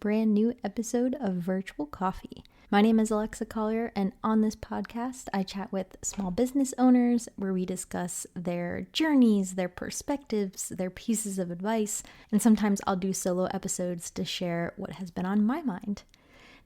brand new episode of Virtual Coffee. My name is Alexa Collier, and on this podcast, I chat with small business owners where we discuss their journeys, their perspectives, their pieces of advice, and sometimes I'll do solo episodes to share what has been on my mind.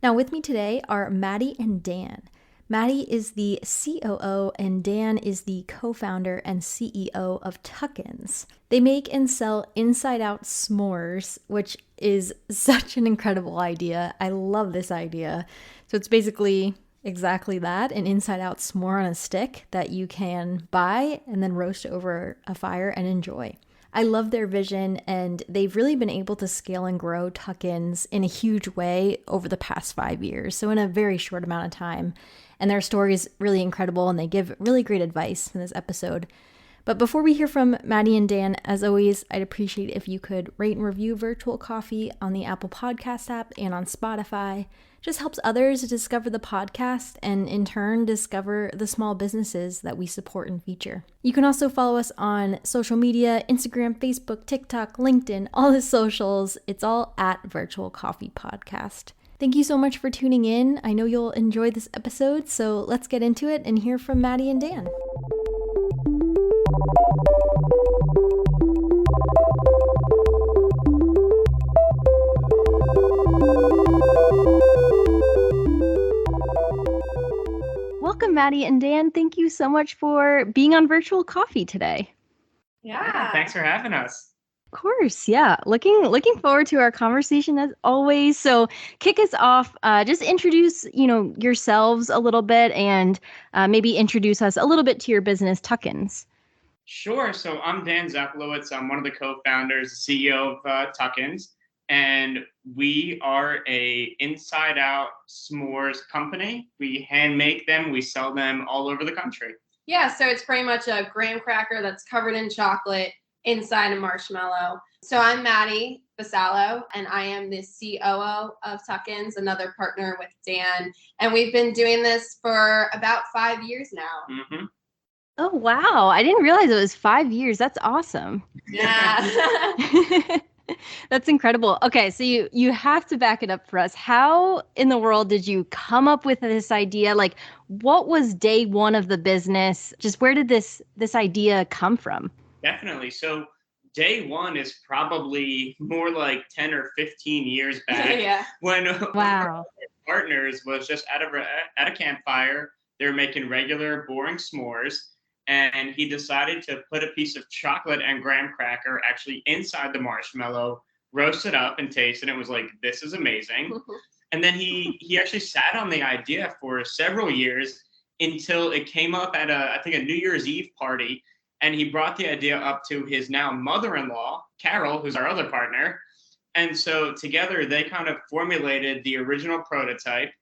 Now, with me today are Maddie and Dan. Maddie is the COO and Dan is the co-founder and CEO of Tuck-ins. They make and sell inside-out s'mores, which is such an incredible idea. I love this idea. So it's basically exactly that, an inside-out s'more on a stick that you can buy and then roast over a fire and enjoy. I love their vision, and they've really been able to scale and grow Tuck-ins in a huge way over the past 5 years, so in a very short amount of time. And their story is really incredible, and they give really great advice in this episode. But before we hear from Maddie and Dan, as always, I'd appreciate if you could rate and review Virtual Coffee on the Apple Podcast app and on Spotify. It just helps others discover the podcast and in turn discover the small businesses that we support and feature. You can also follow us on social media, Instagram, Facebook, TikTok, LinkedIn, all the socials. It's all at Virtual Coffee Podcast. Thank you so much for tuning in. I know you'll enjoy this episode, so let's get into it and hear from Maddie and Dan. Welcome, Maddie and Dan. Thank you so much for being on Virtual Coffee today. Yeah, thanks for having us. Of course, yeah. Looking forward to our conversation as always. So, kick us off. Just introduce, yourselves a little bit, and maybe introduce us a little bit to your business, Tuck-ins. Sure. So I'm Dan Zeplowitz. I'm one of the co-founders, CEO of Tuck-ins, and we are a inside-out s'mores company. We hand make them. We sell them all over the country. Yeah. So it's pretty much a graham cracker that's covered in chocolate inside a marshmallow. So I'm Maddie Vassallo, and I am the COO of Tuck-ins, another partner with Dan. And we've been doing this for about 5 years now. Mm-hmm. Oh, wow. I didn't realize it was 5 years. That's awesome. Yeah. That's incredible. Okay, so you have to back it up for us. How in the world did you come up with this idea? Like, what was day one of the business? Just where did this idea come from? Definitely. So day one is probably more like 10 or 15 years back. Yeah. When Wow. one of our partners was just at a campfire. They were making regular, boring s'mores. And he decided to put a piece of chocolate and graham cracker actually inside the marshmallow, roast it up and taste it. It was like, this is amazing. And then he actually sat on the idea for several years until it came up at I think a New Year's Eve party. And he brought the idea up to his now mother-in-law, Carol, who's our other partner. And so together they kind of formulated the original prototype.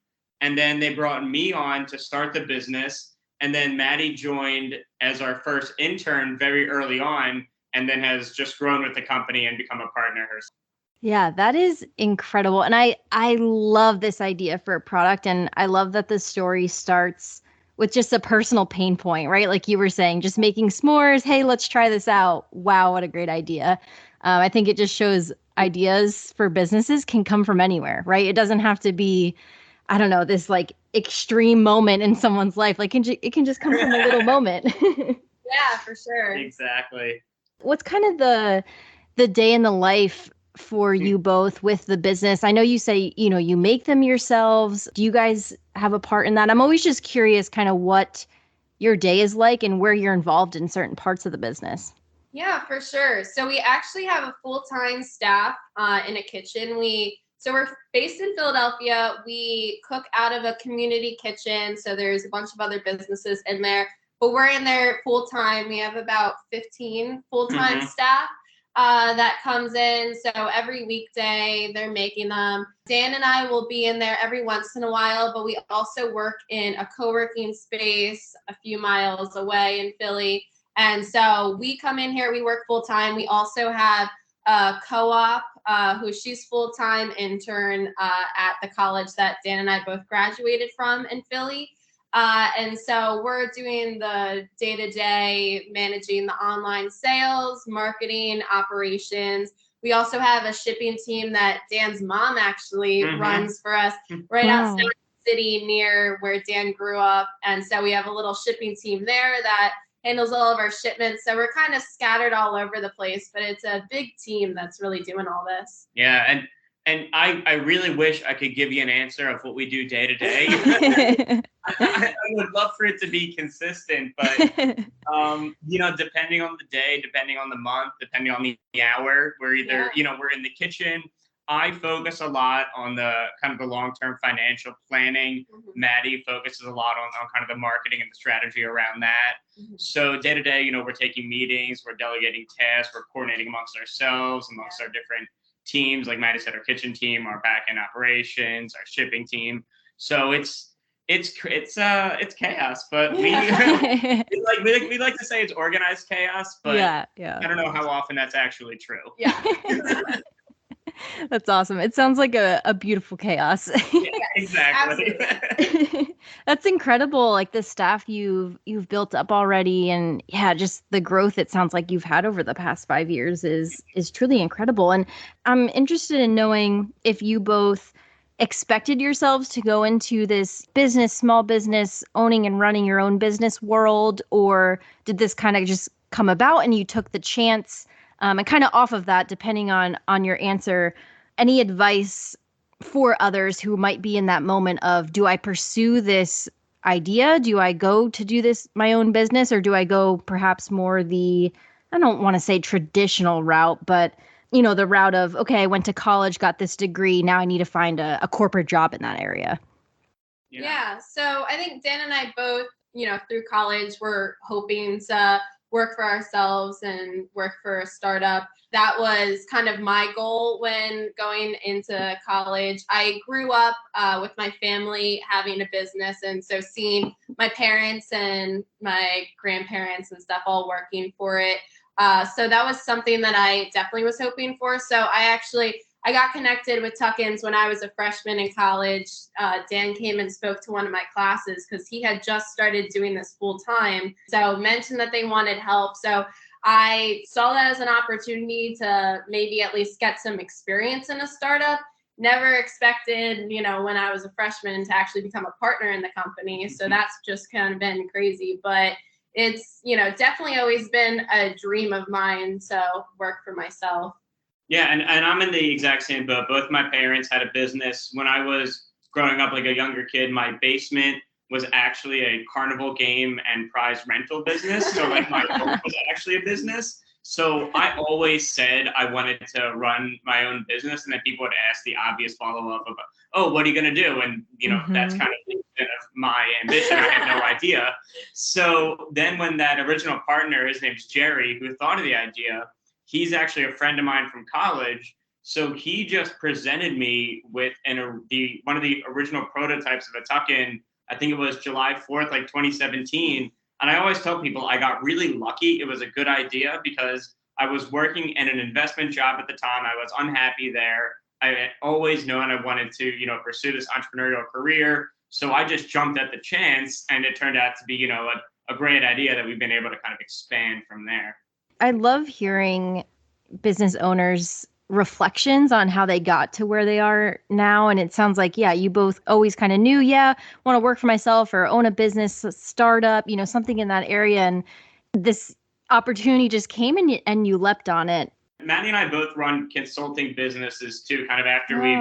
And then they brought me on to start the business. And then Maddie joined as our first intern very early on, and then has just grown with the company and become a partner herself. Yeah, that is incredible. And I love this idea for a product. And I love that the story starts with just a personal pain point, right? Like you were saying, just making s'mores. Hey, let's try this out. Wow, what a great idea. I think it just shows ideas for businesses can come from anywhere, right? It doesn't have to be, I don't know, this like extreme moment in someone's life. Like it can just come from a little moment. Yeah, for sure. Exactly. What's kind of the day in the life for you both with the business? I know you say, you make them yourselves. Do you guys have a part in that? I'm always just curious kind of what your day is like and where you're involved in certain parts of the business. Yeah, for sure. So we actually have a full-time staff in a kitchen. So we're based in Philadelphia. We cook out of a community kitchen. So there's a bunch of other businesses in there, but we're in there full-time. We have about 15 full-time staff that comes in. So every weekday they're making them. Dan and I will be in there every once in a while, but we also work in a co-working space a few miles away in Philly. And so we come in here, we work full-time. We also have a co-op who she's full-time intern at the college that Dan and I both graduated from in Philly. And so we're doing the day-to-day, managing the online sales, marketing, operations. We also have a shipping team that Dan's mom actually runs for us right outside the city near where Dan grew up. And so we have a little shipping team there that handles all of our shipments. So we're kind of scattered all over the place, but it's a big team that's really doing all this. Yeah. And I really wish I could give you an answer of what we do day to day. I would love for it to be consistent, but depending on the day, depending on the month, depending on the hour, we're either, we're in the kitchen. I focus a lot on the kind of the long-term financial planning. Maddie focuses a lot on kind of the marketing and the strategy around that. So day to day, we're taking meetings, we're delegating tasks, we're coordinating amongst ourselves, amongst our different teams. Like Maddie said, our kitchen team, our back-end operations, our shipping team. So it's chaos, but we like to say it's organized chaos, but I don't know how often that's actually true. Yeah. That's awesome. It sounds like a beautiful chaos. Yeah, exactly. That's incredible. Like the staff you've built up already, and just the growth it sounds like you've had over the past 5 years is truly incredible. And I'm interested in knowing if you both expected yourselves to go into this small business, owning and running your own business world, or did this kind of just come about and you took the chance? And kind of off of that, depending on your answer, any advice for others who might be in that moment of, do I pursue this idea? Do I go to do this, my own business, or do I go perhaps more I don't want to say traditional route, but the route of, okay, I went to college, got this degree, now I need to find a corporate job in that area? Yeah. So I think Dan and I both, through college, were hoping to work for ourselves and work for a startup. That was kind of my goal when going into college. I grew up with my family having a business, and so seeing my parents and my grandparents and stuff all working for it. So that was something that I definitely was hoping for. So I got connected with Tuck-ins when I was a freshman in college. Dan came and spoke to one of my classes because he had just started doing this full time. So mentioned that they wanted help. So I saw that as an opportunity to maybe at least get some experience in a startup. Never expected, when I was a freshman to actually become a partner in the company. So that's just kind of been crazy. But it's, definitely always been a dream of mine to work for myself. Yeah, and I'm in the exact same boat. Both my parents had a business. When I was growing up like a younger kid, my basement was actually a carnival game and prize rental business. So like my home was actually a business. So I always said I wanted to run my own business, and then people would ask the obvious follow-up of, oh, what are you going to do? And, that's kind of my ambition. I had no idea. So then when that original partner, his name's Jerry, who thought of the idea, he's actually a friend of mine from college. So he just presented me with one of the original prototypes of a Tuck-in. I think it was July 4th, like 2017. And I always tell people I got really lucky. It was a good idea because I was working in an investment job at the time. I was unhappy there. I had always known I wanted to, pursue this entrepreneurial career. So I just jumped at the chance, and it turned out to be, a great idea that we've been able to kind of expand from there. I love hearing business owners' reflections on how they got to where they are now. And it sounds like, you both always kind of knew, want to work for myself or own a business, startup, something in that area. And this opportunity just came and you leapt on it. Maddie and I both run consulting businesses too, kind of after we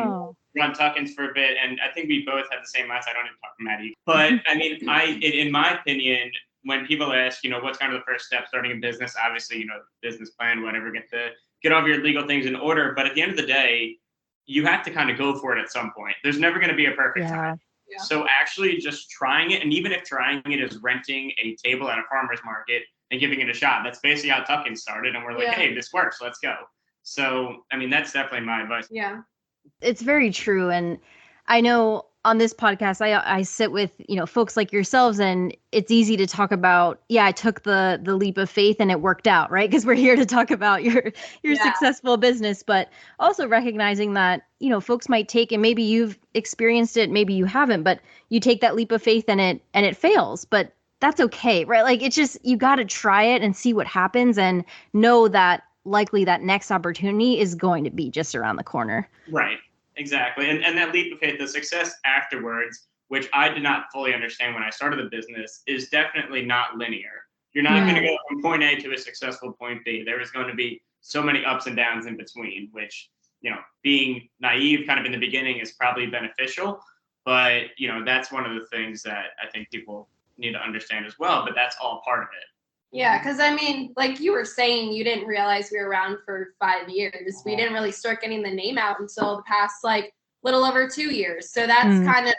run Tuck-ins for a bit. And I think we both have the same mindset. I don't even talk to Maddie. But I mean, in my opinion, when people ask, what's kind of the first step starting a business, obviously, business plan, whatever, get all of your legal things in order. But at the end of the day, you have to kind of go for it at some point. There's never going to be a perfect time. Yeah. So actually just trying it, and even if trying it is renting a table at a farmer's market and giving it a shot, that's basically how Tuck-ins started. And we're like, hey, this works, let's go. So, I mean, that's definitely my advice. Yeah. It's very true. And I know on this podcast, I sit with, folks like yourselves, and it's easy to talk about, I took the leap of faith and it worked out, right? Because we're here to talk about your successful business, but also recognizing that, folks might take, and maybe you've experienced it, maybe you haven't, but you take that leap of faith and it fails, but that's okay, right? Like, it's just, you got to try it and see what happens and know that likely that next opportunity is going to be just around the corner. Right. Exactly. And that leap of faith, the success afterwards, which I did not fully understand when I started the business, is definitely not linear. You're not going to go from point A to a successful point B. There is going to be so many ups and downs in between, which, being naive kind of in the beginning is probably beneficial. But, that's one of the things that I think people need to understand as well. But that's all part of it. Yeah, because I mean, like you were saying, you didn't realize we were around for 5 years. We didn't really start getting the name out until the past little over 2 years. So that's kind of,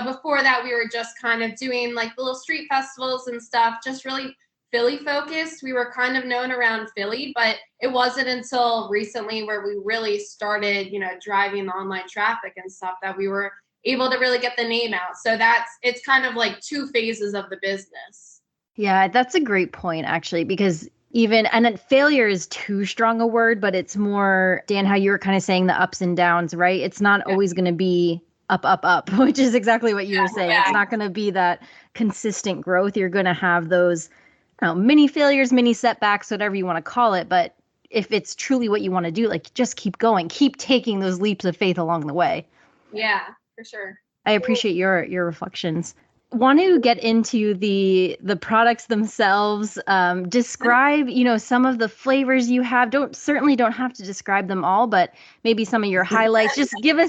before that we were just kind of doing like the little street festivals and stuff, just really Philly focused. We were kind of known around Philly, but it wasn't until recently where we really started, driving the online traffic and stuff that we were able to really get the name out. So it's kind of like 2 phases of the business. Yeah, that's a great point, actually, because and then failure is too strong a word, but it's more, Dan, how you were kind of saying the ups and downs, right? It's not always going to be up, up, up, which is exactly what you were saying. It's not going to be that consistent growth. You're going to have those mini failures, mini setbacks, whatever you want to call it. But if it's truly what you want to do, just keep going, keep taking those leaps of faith along the way. Yeah, for sure. I appreciate your reflections. Want to get into the products themselves. Describe, some of the flavors you have. Certainly don't have to describe them all, but maybe some of your highlights. Just give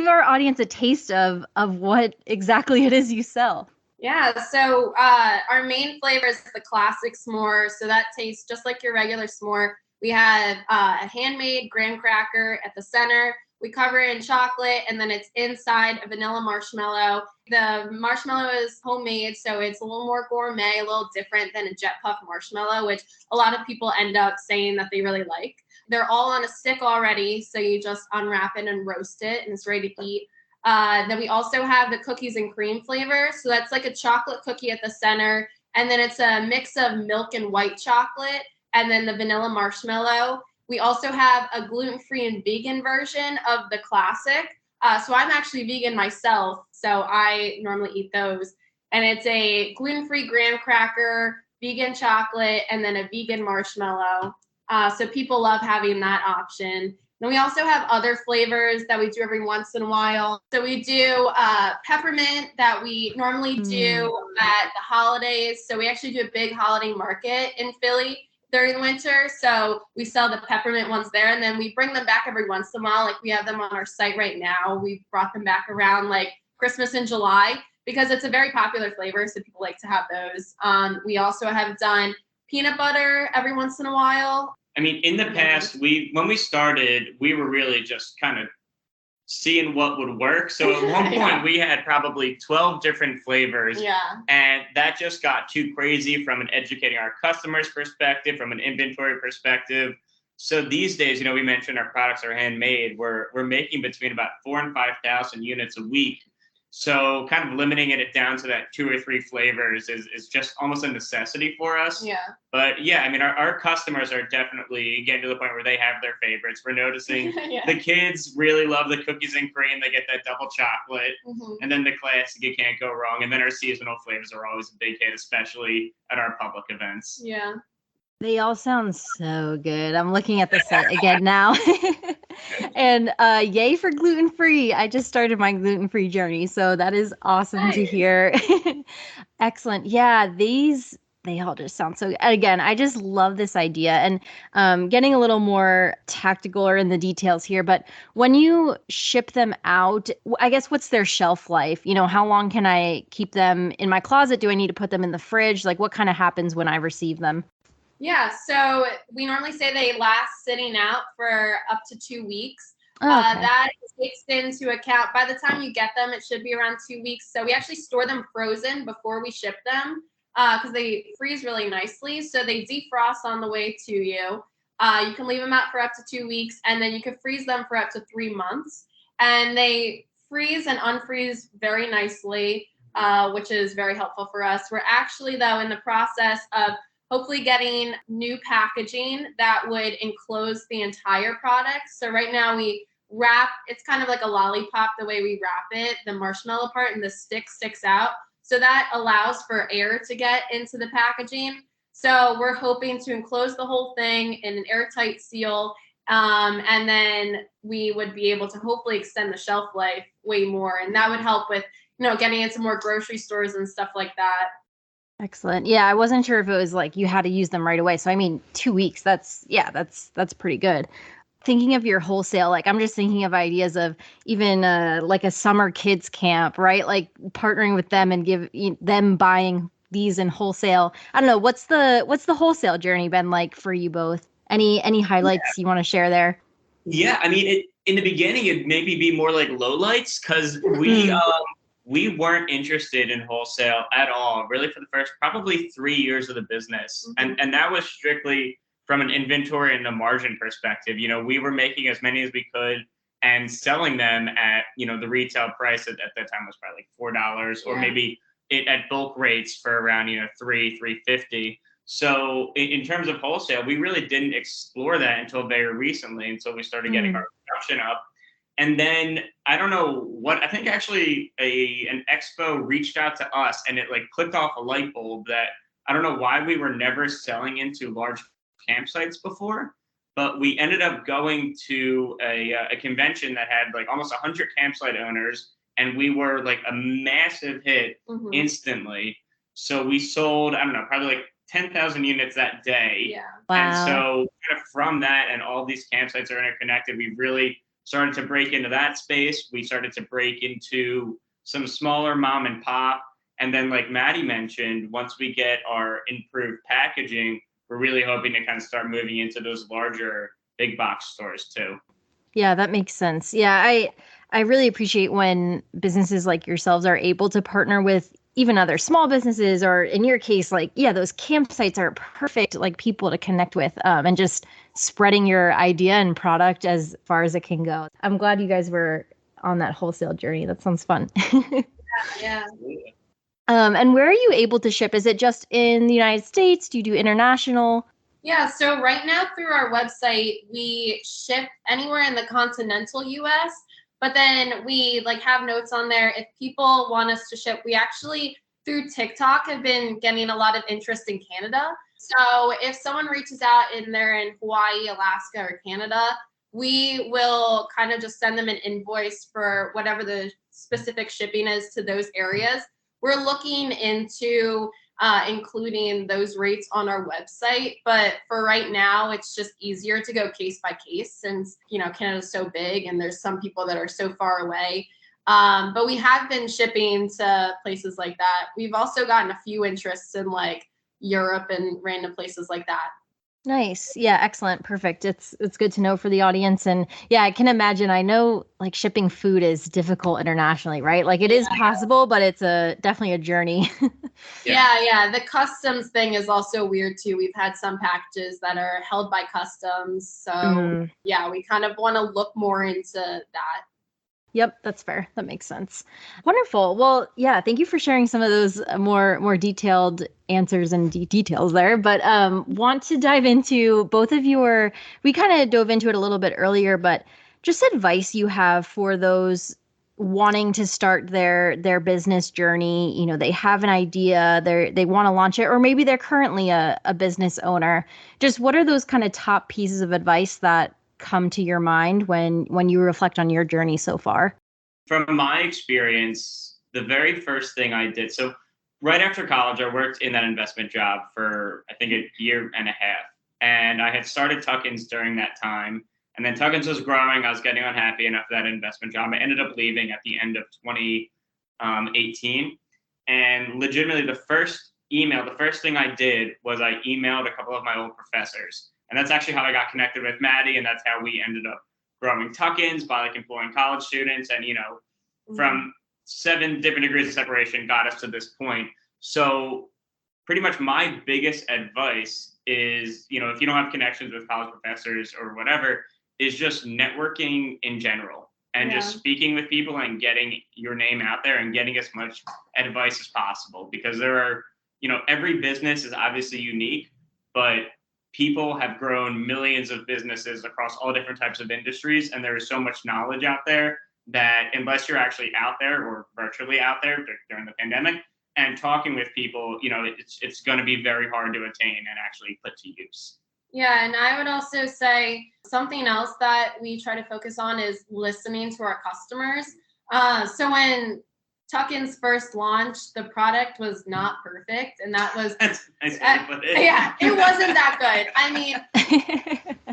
our audience a taste of what exactly it is you sell. Yeah, so our main flavor is the classic s'more. So that tastes just like your regular s'more. We have a handmade graham cracker at the center. We cover it in chocolate, and then it's inside a vanilla marshmallow. The marshmallow is homemade, so it's a little more gourmet, a little different than a jet puff marshmallow, which a lot of people end up saying that they really like. They're all on a stick already, so you just unwrap it and roast it, and it's ready to eat. Then we also have the cookies and cream flavor. So that's like a chocolate cookie at the center, and then it's a mix of milk and white chocolate, and then the vanilla marshmallow. We also have a gluten-free and vegan version of the classic. So I'm actually vegan myself, so I normally eat those. And it's a gluten-free graham cracker, vegan chocolate, and then a vegan marshmallow. So people love having that option. Then we also have other flavors that we do every once in a while. So we do peppermint that we normally do at the holidays. So we actually do a big holiday market in Philly during the winter. So we sell the peppermint ones there, and then we bring them back every once in a while. Like we have them on our site right now. We've brought them back around like Christmas and July because it's a very popular flavor. So people like to have those. We also have done peanut butter every once in a while. I mean, in the past, when we started, we were really just kind of seeing what would work. So at one point we had probably 12 different flavors. Yeah. And that just got too crazy from an educating our customers perspective, from an inventory perspective. So these days, we mentioned our products are handmade. We're making between about 4,000 and 5,000 units a week. So kind of limiting it down to that 2 or 3 flavors is just almost a necessity for us. Yeah. But yeah, I mean, our customers are definitely getting to the point where they have their favorites. We're noticing the kids really love the cookies and cream. They get that double chocolate. And then the classic, you can't go wrong. And then our seasonal flavors are always a big hit, especially at our public events. Yeah. They all sound so good. I'm looking at the site again now. And yay for gluten-free. I just started my gluten-free journey, so that is awesome to hear. Excellent. Yeah, they all just sound so good. Again, I just love this idea, and getting a little more tactical or in the details here, but when you ship them out, I guess what's their shelf life? How long can I keep them in my closet? Do I need to put them in the fridge? Like what kind of happens when I receive them? Yeah, so we normally say they last sitting out for up to 2 weeks. Okay. That takes into account, by the time you get them, it should be around 2 weeks. So we actually store them frozen before we ship them because they freeze really nicely. So they defrost on the way to you. You can leave them out for up to 2 weeks, and then you can freeze them for up to 3 months. And they freeze and unfreeze very nicely, which is very helpful for us. We're actually, though, in the process of hopefully getting new packaging that would enclose the entire product. So right now we wrap, it's kind of like a lollipop the way we wrap it, the marshmallow part, and the stick sticks out. So that allows for air to get into the packaging. So we're hoping to enclose the whole thing in an airtight seal. And then we would be able to hopefully extend the shelf life way more. And that would help with, getting into more grocery stores and stuff like that. Excellent. Yeah, I wasn't sure if it was like you had to use them right away. So I mean, 2 weeks, that's pretty good. Thinking of your wholesale, like I'm just thinking of ideas of even like a summer kids camp, right? Like partnering with them and them buying these in wholesale. I don't know, what's the wholesale journey been like for you both? Any highlights you want to share there? Yeah, I mean, in the beginning, it'd maybe be more like lowlights because we weren't interested in wholesale at all, really, for the first probably 3 years of the business, and that was strictly from an inventory and a margin perspective. We were making as many as we could and selling them at the retail price at that time was probably like $4, or maybe it at bulk rates for around $3.50. So in terms of wholesale, we really didn't explore that until very recently, until we started getting our production up. And then I don't know what, I think actually an expo reached out to us and it like clicked off a light bulb that I don't know why we were never selling into large campsites before, but we ended up going to a convention that had like almost 100 campsite owners, and we were like a massive hit instantly. So we sold, I don't know, probably like 10,000 units that day. Yeah. Wow. And so kind of from that, and all these campsites are interconnected, we really started to break into that space. We started to break into some smaller mom and pop. And then like Maddie mentioned, once we get our improved packaging, we're really hoping to kind of start moving into those larger big box stores too. Yeah, that makes sense. Yeah, I really appreciate when businesses like yourselves are able to partner with even other small businesses, or in your case, like, yeah, those campsites are perfect, like people to connect with, and just spreading your idea and product as far as it can go. I'm glad you guys were on that wholesale journey. That sounds fun. Yeah. And where are you able to ship? Is it just in the United States? Do you do international? Yeah, so right now through our website, we ship anywhere in the continental US, but then we like have notes on there if people want us to ship. We actually through TikTok have been getting a lot of interest in Canada. So if someone reaches out and they're in Hawaii, Alaska, or Canada, we will kind of just send them an invoice for whatever the specific shipping is to those areas. We're looking into including those rates on our website, but for right now, it's just easier to go case by case since Canada's so big and there's some people that are so far away. But we have been shipping to places like that. We've also gotten a few interests in like Europe and random places like that. Nice. Yeah, excellent. Perfect. It's good to know for the audience. And yeah, I can imagine, I know like shipping food is difficult internationally, right? Like it is possible, but it's definitely a journey. Yeah. The customs thing is also weird too. We've had some packages that are held by customs. So yeah, we kind of want to look more into that. Yep, that's fair. That makes sense. Wonderful. Well, yeah, thank you for sharing some of those more detailed answers and details there. But want to dive into both of your, we kind of dove into it a little bit earlier, but just advice you have for those wanting to start their business journey. They have an idea, they want to launch it, or maybe they're currently a business owner. Just what are those kind of top pieces of advice that come to your mind when you reflect on your journey so far? From my experience, the very first thing I did, so right after college, I worked in that investment job for, I think, a year and a half. And I had started Tuck-ins during that time. And then Tuck-ins was growing. I was getting unhappy enough of that investment job. I ended up leaving at the end of 2018. And legitimately, the first thing I did was I emailed a couple of my old professors. And that's actually how I got connected with Maddie. And that's how we ended up growing Tuck-ins by like employing college students. And, from 7 different degrees of separation got us to this point. So pretty much my biggest advice is, if you don't have connections with college professors or whatever, is just networking in general and just speaking with people and getting your name out there and getting as much advice as possible, because there are, every business is obviously unique, but people have grown millions of businesses across all different types of industries. And there is so much knowledge out there that unless you're actually out there or virtually out there during the pandemic, and talking with people, it's going to be very hard to attain and actually put to use. Yeah, and I would also say something else that we try to focus on is listening to our customers. So when Tuck-ins first launched, the product was not perfect, and that was yeah, it wasn't that good. I mean,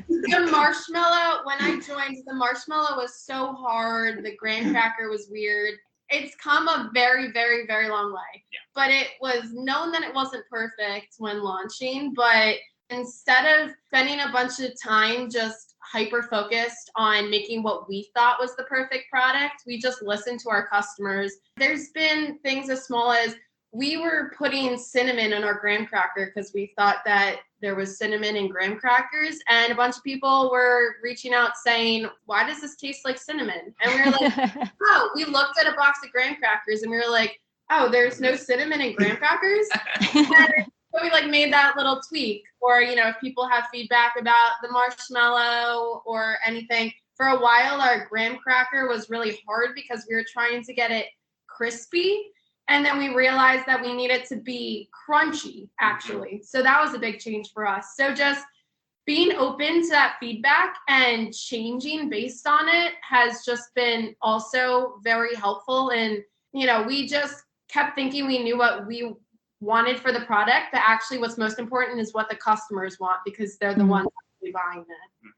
the marshmallow, when I joined, the marshmallow was so hard. The graham cracker was weird. It's come a very, very, very long way. Yeah. But it was known that it wasn't perfect when launching, but instead of spending a bunch of time just hyper focused on making what we thought was the perfect product, we just listened to our customers. There's been things as small as we were putting cinnamon in our graham cracker because we thought that there was cinnamon in graham crackers, and a bunch of people were reaching out saying, why does this taste like cinnamon? And we were like, oh, we looked at a box of graham crackers and we were like, oh, there's no cinnamon in graham crackers? So we made that little tweak. Or, if people have feedback about the marshmallow or anything. For a while, our graham cracker was really hard because we were trying to get it crispy. And then we realized that we needed to be crunchy, actually. So that was a big change for us. So just being open to that feedback and changing based on it has just been also very helpful. And, we just kept thinking we knew what we wanted for the product, but actually what's most important is what the customers want, because they're the ones actually buying it.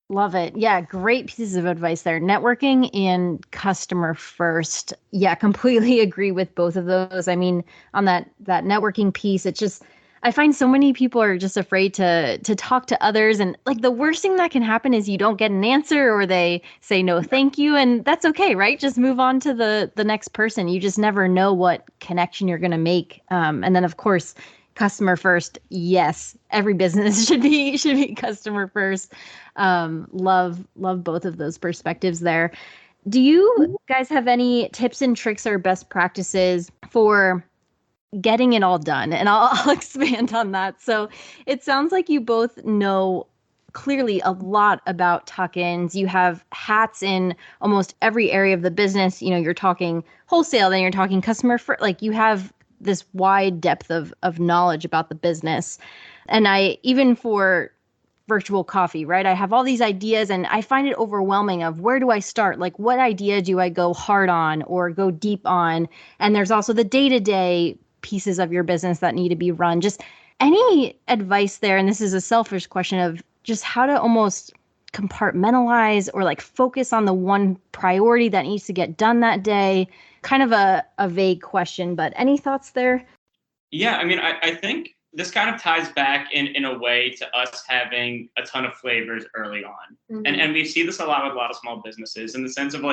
Love it. Yeah, great pieces of advice there. Networking and customer first. Yeah, completely agree with both of those. I mean, on that networking piece, it's just, I find so many people are just afraid to talk to others. And the worst thing that can happen is you don't get an answer, or they say no, thank you. And that's okay, right? Just move on to the next person. You just never know what connection you're going to make. And then of course, customer first. Yes, every business should be customer first. Love both of those perspectives there. Do you guys have any tips and tricks or best practices for getting it all done? And I'll expand on that. So it sounds like you both know clearly a lot about Tuck-ins. You have hats in almost every area of the business. You're talking wholesale, then you're talking customer first. You have this wide depth of knowledge about the business. And even for virtual coffee, right? I have all these ideas and I find it overwhelming of where do I start? What idea do I go hard on or go deep on? And there's also the day-to-day pieces of your business that need to be run. Just any advice there? And this is a selfish question of just how to almost compartmentalize or focus on the one priority that needs to get done that day. Kind of a vague question, but any thoughts there? Yeah, I mean, I think this kind of ties back in a way to us having a ton of flavors early on. Mm-hmm. And we see this a lot with a lot of small businesses in the sense of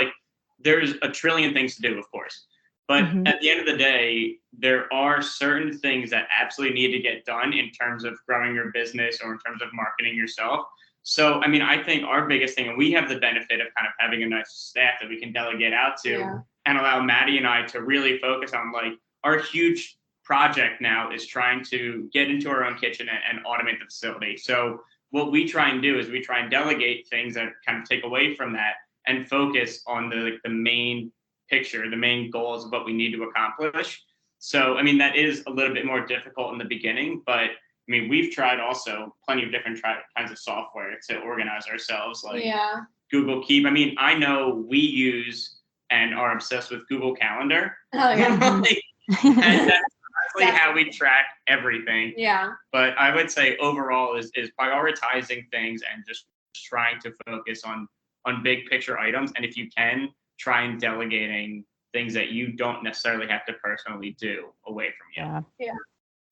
there's a trillion things to do, of course. But at the end of the day, there are certain things that absolutely need to get done in terms of growing your business or in terms of marketing yourself. So, I mean, I think our biggest thing, and we have the benefit of kind of having a nice staff that we can delegate out to and allow Maddie and I to really focus on our huge project now is trying to get into our own kitchen and automate the facility. So what we try and do is we try and delegate things that kind of take away from that and focus on the main picture, the main goals of what we need to accomplish. So, I mean, that is a little bit more difficult in the beginning, but I mean, we've tried also plenty of different kinds of software to organize ourselves, Google Keep. I mean, I know we use and are obsessed with Google Calendar. Oh, yeah. And that's honestly how we track everything. Yeah. But I would say overall is prioritizing things and just trying to focus on big picture items. And if you can, try and delegating things that you don't necessarily have to personally do away from you. Yeah.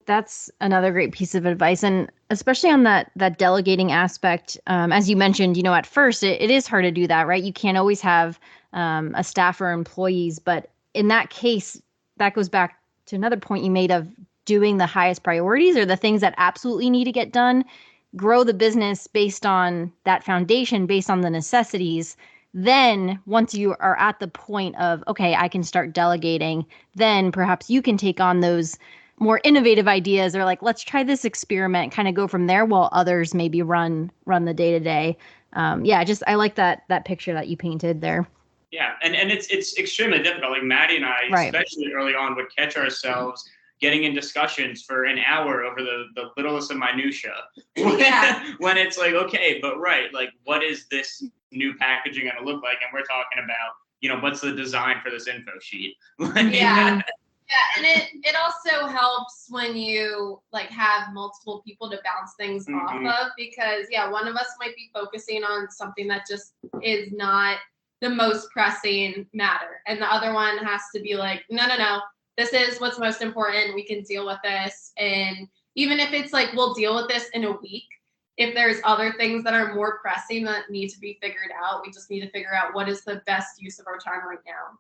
That's another great piece of advice. And especially on that delegating aspect, as you mentioned, at first it is hard to do that, right? You can't always have a staff or employees. But in that case, that goes back to another point you made of doing the highest priorities or the things that absolutely need to get done. Grow the business based on that foundation, based on the necessities. Then once you are at the point of, okay, I can start delegating, then perhaps you can take on those more innovative ideas or let's try this experiment, kind of go from there while others maybe run the day to day. I like that picture that you painted there. Yeah, and it's extremely difficult. Like Maddie and I, Right. especially early on, would catch ourselves getting in discussions for an hour over the littlest of minutia. When it's like, okay, but right, like what is this new packaging going to look like? And we're talking about, what's the design for this info sheet? Yeah, and it also helps when you like have multiple people to bounce things off of, because one of us might be focusing on something that just is not the most pressing matter, and the other one has to be like, no, this is what's most important. We can deal with this. And even if it's like, we'll deal with this in a week, if there's other things that are more pressing that need to be figured out, we just need to figure out what is the best use of our time right now.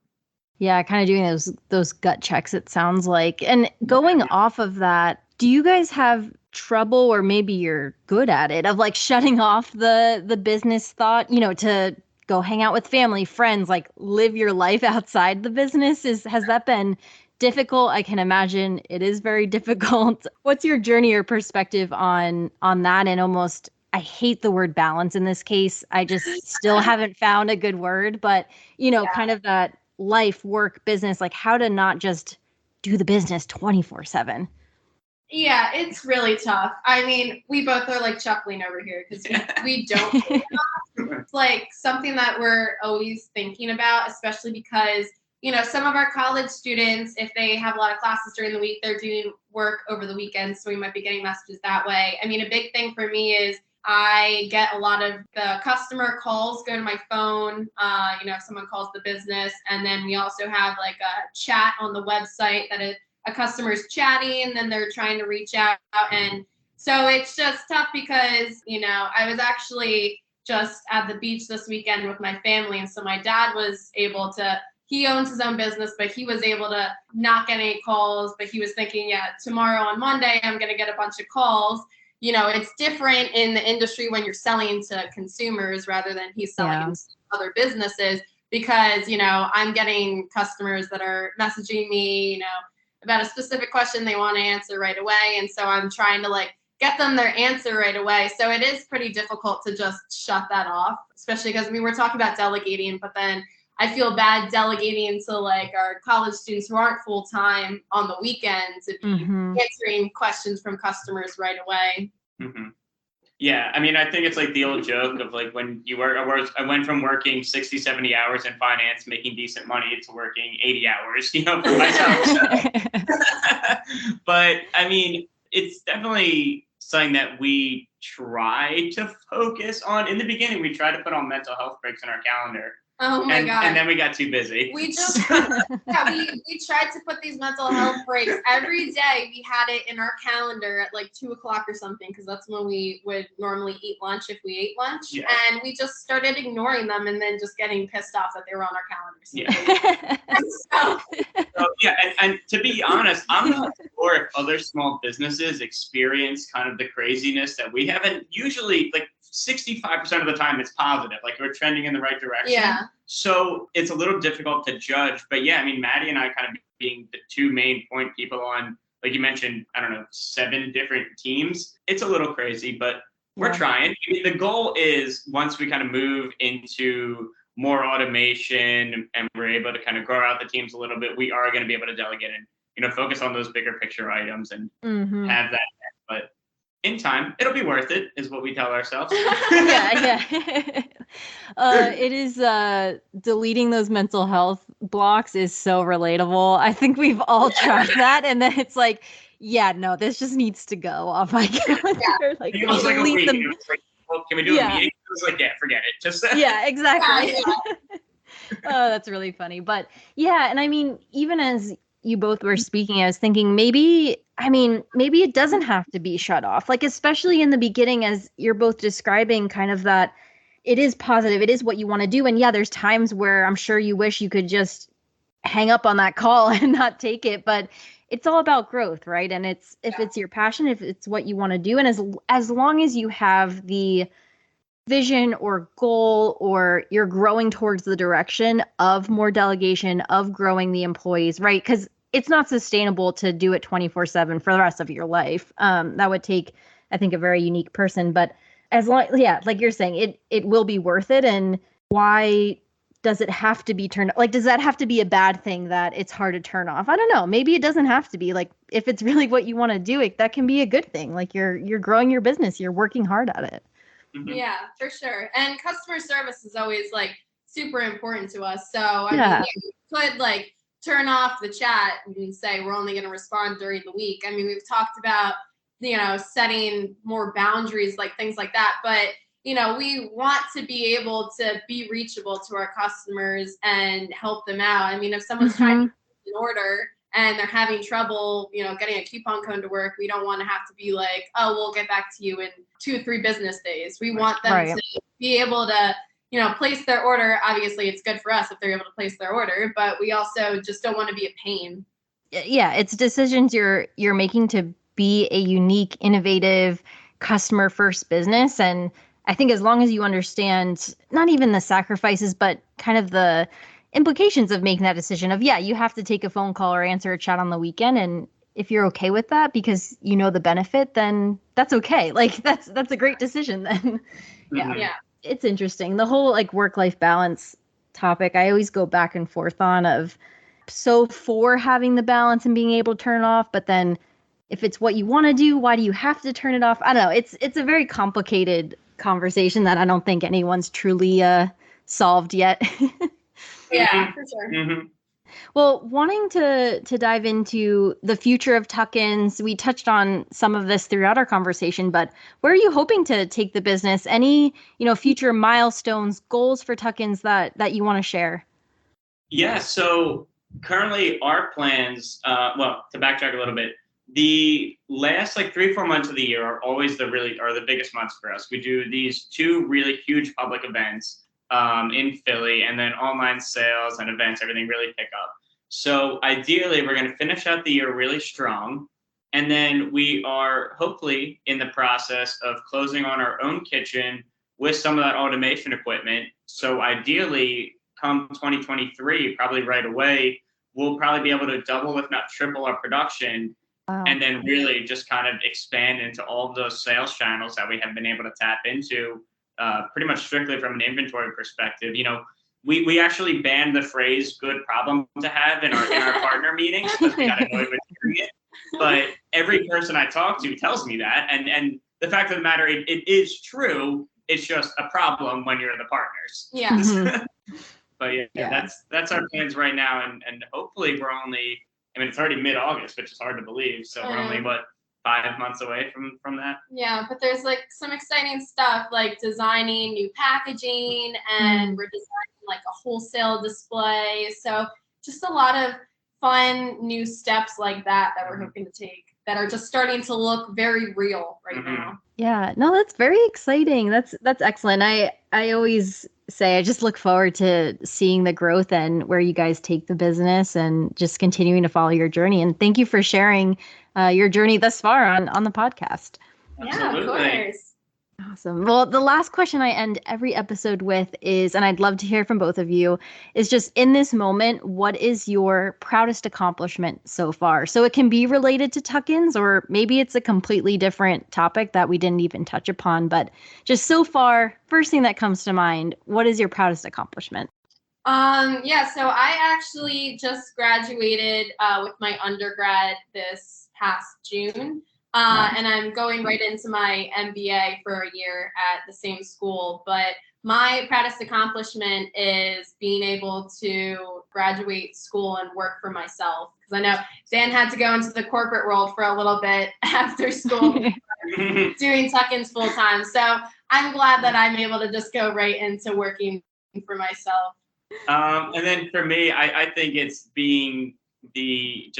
Yeah, kind of doing those gut checks, it sounds like. And going off of that, do you guys have trouble, or maybe you're good at it, of like shutting off the business thought, to go hang out with family, friends, like live your life outside the business? Has that been difficult? I can imagine it is very difficult. What's your journey or perspective on that? And almost, I hate the word balance in this case. I just still haven't found a good word, but kind of that life, work, business, like how to not just do the business 24/7. Yeah, it's really tough. I mean, we both are like chuckling over here because we don't. It's like something that we're always thinking about, especially because some of our college students, if they have a lot of classes during the week, they're doing work over the weekend. So we might be getting messages that way. I mean, a big thing for me is I get a lot of the customer calls go to my phone. If someone calls the business, and then we also have like a chat on the website that a customer's chatting, and then they're trying to reach out. And so it's just tough because, I was actually just at the beach this weekend with my family. And so my dad was able to, he owns his own business, but he was able to not get any calls, but he was thinking, tomorrow on Monday, I'm going to get a bunch of calls. It's different in the industry when you're selling to consumers rather than he's selling to other businesses, because, I'm getting customers that are messaging me, about a specific question they want to answer right away. And so I'm trying to like get them their answer right away. So it is pretty difficult to just shut that off, especially because we're talking about delegating, but then I feel bad delegating to like our college students who aren't full time on the weekends to be answering questions from customers right away. Yeah, I mean, I think it's like the old joke of like when I went from working 60, 70 hours in finance, making decent money, to working 80 hours, for myself. But I mean, it's definitely something that we try to focus on. In the beginning, we tried to put on mental health breaks in our calendar. Oh my God. And then we got too busy. We just, we tried to put these mental health breaks every day. We had it in our calendar at like 2:00 or something, because that's when we would normally eat lunch if we ate lunch. Yeah. And we just started ignoring them and then just getting pissed off that they were on our calendars. And to be honest, I'm not sure if other small businesses experience kind of the craziness that we have. And usually, like 65% of the time, it's positive. Like we're trending in the right direction. Yeah. So it's a little difficult to judge. But yeah, I mean, Maddie and I kind of being the two main point people on, like you mentioned, 7 different teams. It's a little crazy, but we're trying. I mean, the goal is once we kind of move into more automation and we're able to kind of grow out the teams a little bit, we are going to be able to delegate and, focus on those bigger picture items and have that. But in time, it'll be worth it, is what we tell ourselves. Yeah. It is, deleting those mental health blocks is so relatable. I think we've all tried that. And then it's like, no, this just needs to go off my calendar. Yeah. Like, it was like a week. It was like, well, can we do a meeting? It was like, forget it. Just yeah, exactly. Oh, that's really funny. But and I mean, even as you both were speaking, I was thinking maybe it doesn't have to be shut off. Like, especially in the beginning, as you're both describing kind of that it is positive, it is what you want to do. And there's times where I'm sure you wish you could just hang up on that call and not take it, but it's all about growth, right? And if it's your passion, if it's what you want to do, and as long as you have the vision or goal, or you're growing towards the direction of more delegation, of growing the employees, right? Because it's not sustainable to do it 24/7 for the rest of your life. That would take, I think, a very unique person. But as long, like you're saying, it will be worth it. And why does it have to be turned, like, does that have to be a bad thing that it's hard to turn off? I don't know. Maybe it doesn't have to be. Like, if it's really what you want to do, that can be a good thing. Like, you're growing your business, you're working hard at it. Mhm. Yeah, for sure. And customer service is always like super important to us. So I Yeah. mean, you could like turn off the chat and say we're only going to respond during the week. I mean, we've talked about, you know, setting more boundaries, like things like that. But you know, we want to be able to be reachable to our customers and help them out. I mean, if someone's trying to get an order and they're having trouble, you know, getting a coupon code to work, we don't want to have to be like, oh, we'll get back to you in 2 or 3 business days. We want them to be able to, you know, place their order. Obviously, it's good for us if they're able to place their order, but we also just don't want to be a pain. Yeah, it's decisions you're making to be a unique, innovative, customer first business. And I think as long as you understand not even the sacrifices, but kind of the implications of making that decision of, yeah, you have to take a phone call or answer a chat on the weekend. And if you're okay with that because you know the benefit, then that's okay. Like, that's a great decision then. Yeah. It's interesting. The whole like work-life balance topic, I always go back and forth on of, so for having the balance and being able to turn it off, but then if it's what you want to do, why do you have to turn it off? I don't know. It's a very complicated conversation that I don't think anyone's truly solved yet. Yeah, for sure. Mm-hmm. Well, wanting to dive into the future of Tuck-ins, we touched on some of this throughout our conversation, but where are you hoping to take the business? Any, future milestones, goals for Tuck-ins that you want to share? Yeah, so currently our plans, well, to backtrack a little bit, the last like 3-4 months of the year are always the biggest months for us. We do these 2 really huge public events in Philly, and then online sales and events, everything really pick up. So ideally, we're going to finish out the year really strong. And then we are hopefully in the process of closing on our own kitchen with some of that automation equipment. So ideally, come 2023, probably right away, we'll probably be able to double, if not triple, our production. Wow. And then really just kind of expand into all of those sales channels that we have been able to tap into, pretty much strictly from an inventory perspective. We actually banned the phrase "good problem to have" in our partner meetings because we got annoyed with hearing it. But every person I talk to tells me that, and the fact of the matter, it is true. It's just a problem when you're the partners. Yeah. Mm-hmm. But yeah, that's our plans right now, and hopefully we're only, it's already mid-August, which is hard to believe. So we're only 5 months away from that. Yeah, but there's like some exciting stuff like designing new packaging, and we're designing like a wholesale display. So just a lot of fun new steps like that we're hoping to take that are just starting to look very real right now. Yeah, no, that's very exciting. That's excellent. I always say I just look forward to seeing the growth and where you guys take the business and just continuing to follow your journey. And thank you for sharing your journey thus far on the podcast. Yeah, of course. Awesome. Well, the last question I end every episode with is, and I'd love to hear from both of you, is just in this moment, what is your proudest accomplishment so far? So it can be related to Tuck-ins, or maybe it's a completely different topic that we didn't even touch upon. But just so far, first thing that comes to mind, what is your proudest accomplishment? Yeah, so I actually just graduated with my undergrad this past June. And I'm going right into my MBA for a year at the same school. But my proudest accomplishment is being able to graduate school and work for myself. Because I know Dan had to go into the corporate world for a little bit after school, doing Tuck-ins full time. So I'm glad that I'm able to just go right into working for myself. And then for me, I think it's being the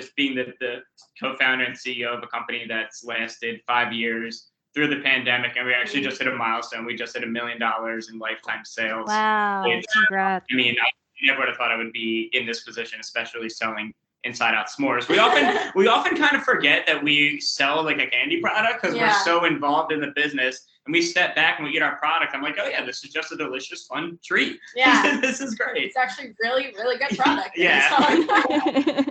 co-founder and CEO of a company that's lasted 5 years through the pandemic, and we actually just hit a milestone. We just hit $1 million in lifetime sales. Wow! Congrats! I never would have thought I would be in this position, especially selling inside out s'mores. We often kind of forget that we sell like a candy product because we're so involved in the business, and we step back and we eat our product. I'm like, oh yeah, this is just a delicious, fun treat. Yeah, this is great. It's actually really, really good product. Yeah.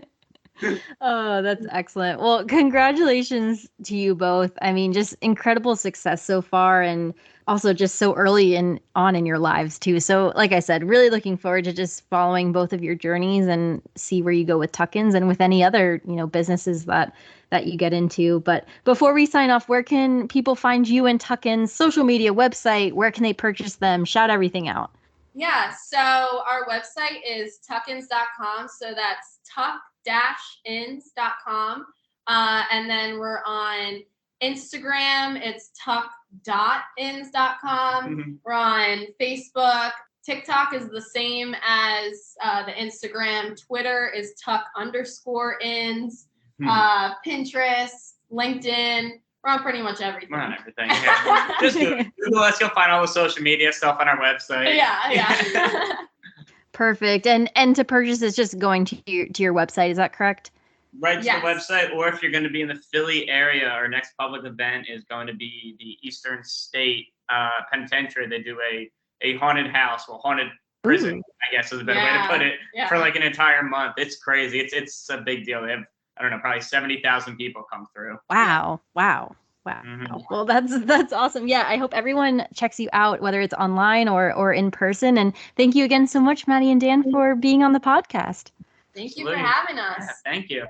Oh, that's excellent. Well, congratulations to you both. I mean, just incredible success so far and also just so early on in your lives too. So, like I said, really looking forward to just following both of your journeys and see where you go with Tuck-ins and with any other, businesses that you get into. But before we sign off, where can people find you and Tuck-ins, social media, website? Where can they purchase them? Shout everything out. Yeah, so our website is tuckins.com. So that's tuck-ins.com. And then we're on Instagram. It's tuck.ins.com. Mhm. We're on Facebook. TikTok is the same as the Instagram. Twitter is tuck_ins. Pinterest, LinkedIn. We're on pretty much everything. We're on everything. Yeah. Just Google us. You'll find all the social media stuff on our website. Yeah. Perfect. And to purchase is just going to your website. Is that correct? Right to the website, or if you're going to be in the Philly area, our next public event is going to be the Eastern State Penitentiary. They do a haunted house, haunted prison, I guess is a better way to put it, for like an entire month. It's crazy. It's a big deal. They have, I don't know, probably 70,000 people come through. Wow. Mm-hmm. Well, that's awesome. Yeah, I hope everyone checks you out, whether it's online or in person. And thank you again so much, Maddie and Dan, for being on the podcast. Thank you for having us. Yeah, thank you.